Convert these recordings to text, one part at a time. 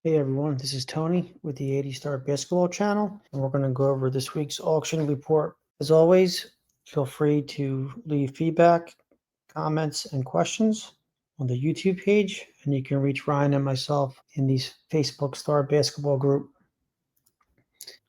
Hey everyone, this is Tony with the 80 Star Basketball channel, and we're going to go over this week's auction report. As always, feel free to leave feedback, comments, and questions on the YouTube page, and you can reach Ryan and myself in the Facebook Star Basketball group.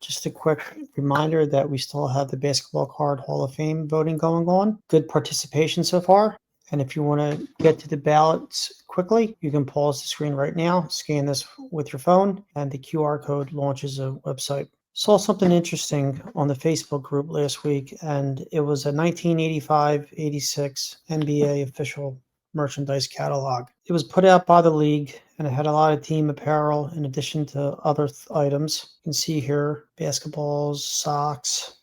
Just a quick reminder that we still have the Basketball Card Hall of Fame voting going on. Good participation so far. And if you want to get to the ballots quickly, you can pause the screen right now, scan this with your phone, and the QR code launches a website. Saw something interesting on the Facebook group last week, and it was a 1985-86 NBA official merchandise catalog. It was put out by the league, and it had a lot of team apparel in addition to other items. You can see here basketballs, socks,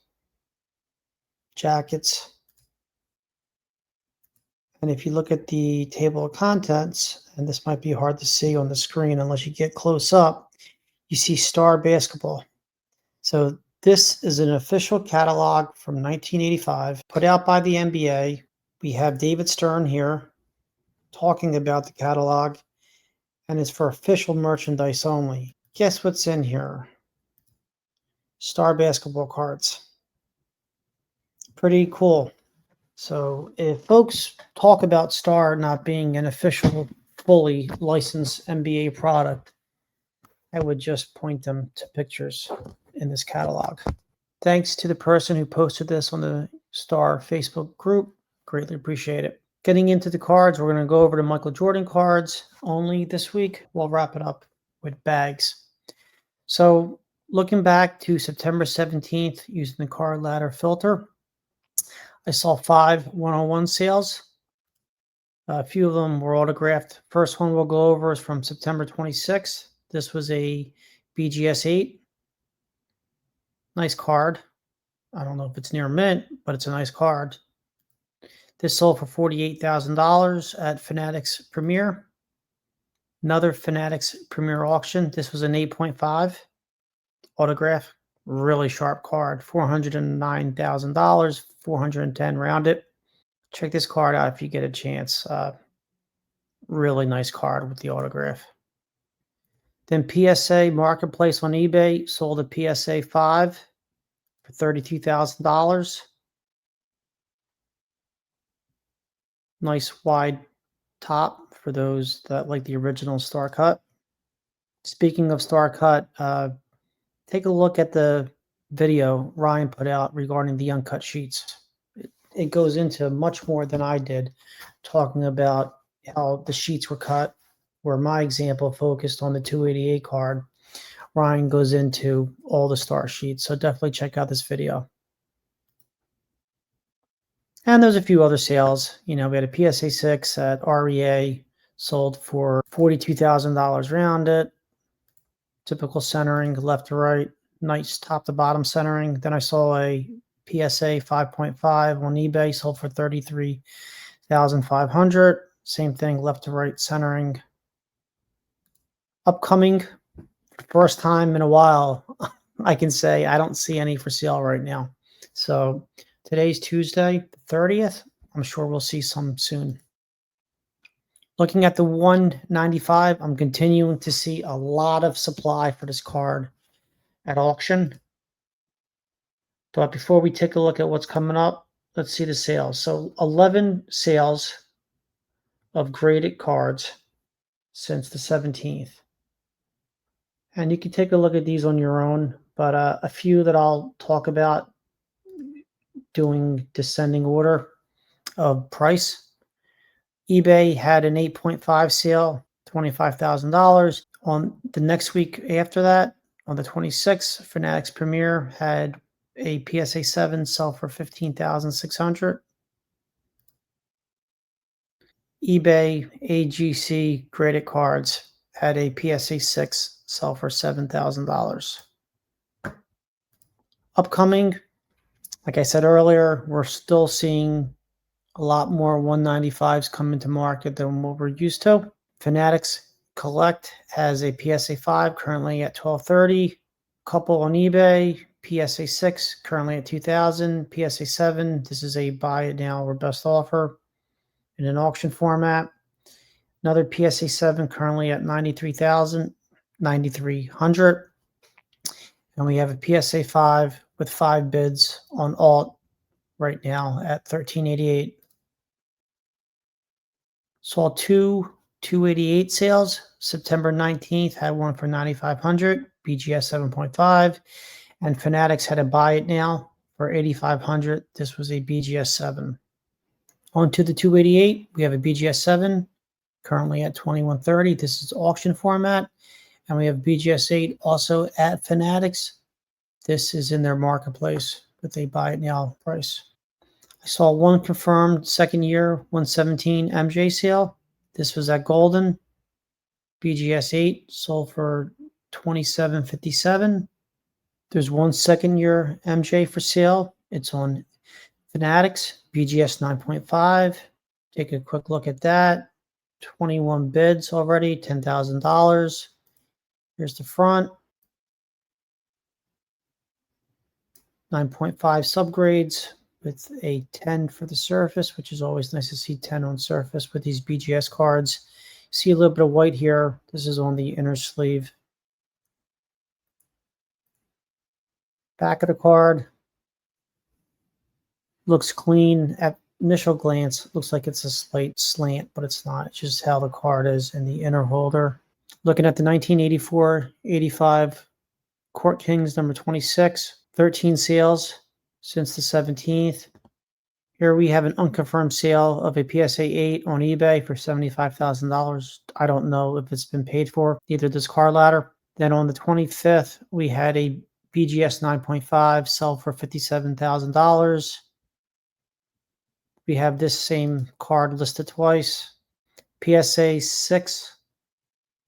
jackets. And if you look at the table of contents, and this might be hard to see on the screen unless you get close up, you see Star Basketball. So this is an official catalog from 1985, put out by the NBA. We have David Stern here talking about the catalog, and it's for official merchandise only. Guess what's in here? Star Basketball cards. Pretty cool. So if folks talk about Star not being an official, fully licensed NBA product, I would just point them to pictures in this catalog. Thanks to the person who posted this on the Star Facebook group. Greatly appreciate it. Getting into the cards, we're going to go over the Michael Jordan cards only this week. We'll wrap it up with bags. So looking back to September 17th using the card ladder filter, I saw 5 one-on-one sales. A few of them were autographed. First one we'll go over is from September 26th. This was a BGS 8. Nice card. I don't know if it's near mint, but it's a nice card. This sold for $48,000 at Fanatics Premier. Another Fanatics Premier auction. This was an 8.5 autograph. Really sharp card. $409,000, 410 rounded. Check this card out if you get a chance. Really nice card with the autograph. Then PSA Marketplace on eBay sold a PSA 5 for $32,000. Nice wide top for those that like the original Star Cut. Speaking of Star Cut, take a look at the video Ryan put out regarding the uncut sheets. It goes into much more than I did, talking about how the sheets were cut, where my example focused on the 288 card. Ryan goes into all the Star sheets, so definitely check out this video. And there's a few other sales. We had a PSA 6 at REA, sold for $42,000 rounded. Typical centering, left to right, nice top to bottom centering. Then I saw a PSA 5.5 on eBay, sold for $33,500. Same thing, left to right centering. Upcoming, first time in a while, I can say I don't see any for sale right now. So today's Tuesday, the 30th. I'm sure we'll see some soon. Looking at the 195, I'm continuing to see a lot of supply for this card at auction. But before we take a look at what's coming up, let's see the sales. So 11 sales of graded cards since the 17th. And you can take a look at these on your own, but a few that I'll talk about doing descending order of price. eBay had an 8.5 sale, $25,000. On the next week after that, on the 26th, Fanatics Premier had a PSA 7 sell for $15,600. eBay AGC graded cards had a PSA 6 sell for $7,000. Upcoming, like I said earlier, we're still seeing a lot more 195s come into market than what we're used to. Fanatics Collect has a PSA 5 currently at $1,230. Couple on eBay, PSA 6 currently at $2,000. PSA 7, this is a buy it now or best offer in an auction format. Another PSA 7 currently at $93,000. $9,300. And we have a PSA 5 with 5 bids on alt right now at $13.88. Saw two 288 sales. September 19th had one for $9,500, BGS 7.5, and Fanatics had to buy it now for $8,500. This was a BGS 7. On to the 288, we have a BGS 7 currently at $21.30. This is auction format. And we have BGS 8 also at Fanatics. This is in their marketplace, but they buy it now price. I saw one confirmed second year 117 MJ sale. This was at Golden. BGS 8 sold for $27.57. There's one second year MJ for sale. It's on Fanatics, BGS 9.5. Take a quick look at that. 21 bids already, $10,000. Here's the front. 9.5 subgrades with a 10 for the surface, which is always nice to see 10 on surface with these BGS cards. See a little bit of white here. This is on the inner sleeve. Back of the card. Looks clean at initial glance. Looks like it's a slight slant, but it's not. It's just how the card is in the inner holder. Looking at the 1984-85 Court Kings number 26. 13 sales since the 17th. Here we have an unconfirmed sale of a PSA 8 on eBay for $75,000. I don't know if it's been paid for, either this car ladder. Then on the 25th, we had a BGS 9.5 sell for $57,000. We have this same card listed twice. PSA 6.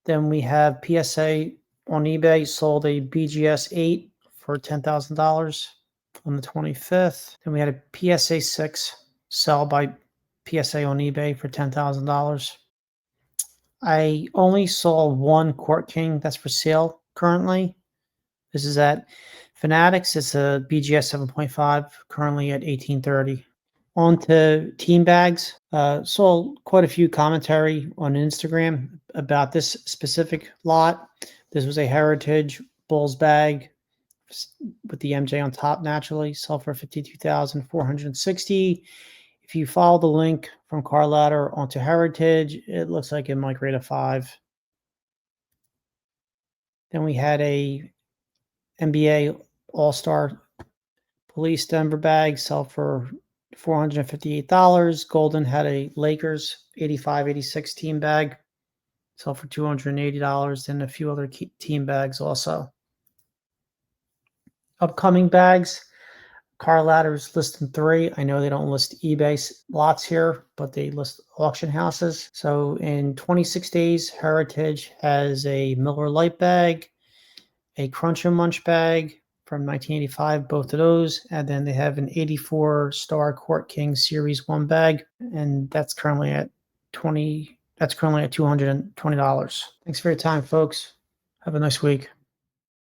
Then we have PSA on eBay sold a BGS 8 for $10,000 on the 25th. Then we had a PSA 6 sell by PSA on eBay for $10,000. I only saw one Court King that's for sale currently. This is at Fanatics. It's a BGS 7.5, currently at $18.30. On to team bags. Saw quite a few commentary on Instagram about this specific lot. This was a Heritage Bulls bag with the MJ on top naturally, sold for $52,460. If you follow the link from Car Ladder onto Heritage, it looks like it might rate a 5. Then we had a NBA All-Star Police Denver bag, sell for $458. Golden had a Lakers 85-86 team bag, sell for $280, and a few other team bags also. Upcoming bags, Car Ladder's listing 3. I know they don't list eBay lots here, but they list auction houses. So in 26 days, Heritage has a Miller Lite bag, a Crunch and Munch bag from 1985, both of those. And then they have an 84 Star Court King Series 1 bag, and that's currently at $220. Thanks for your time, folks. Have a nice week.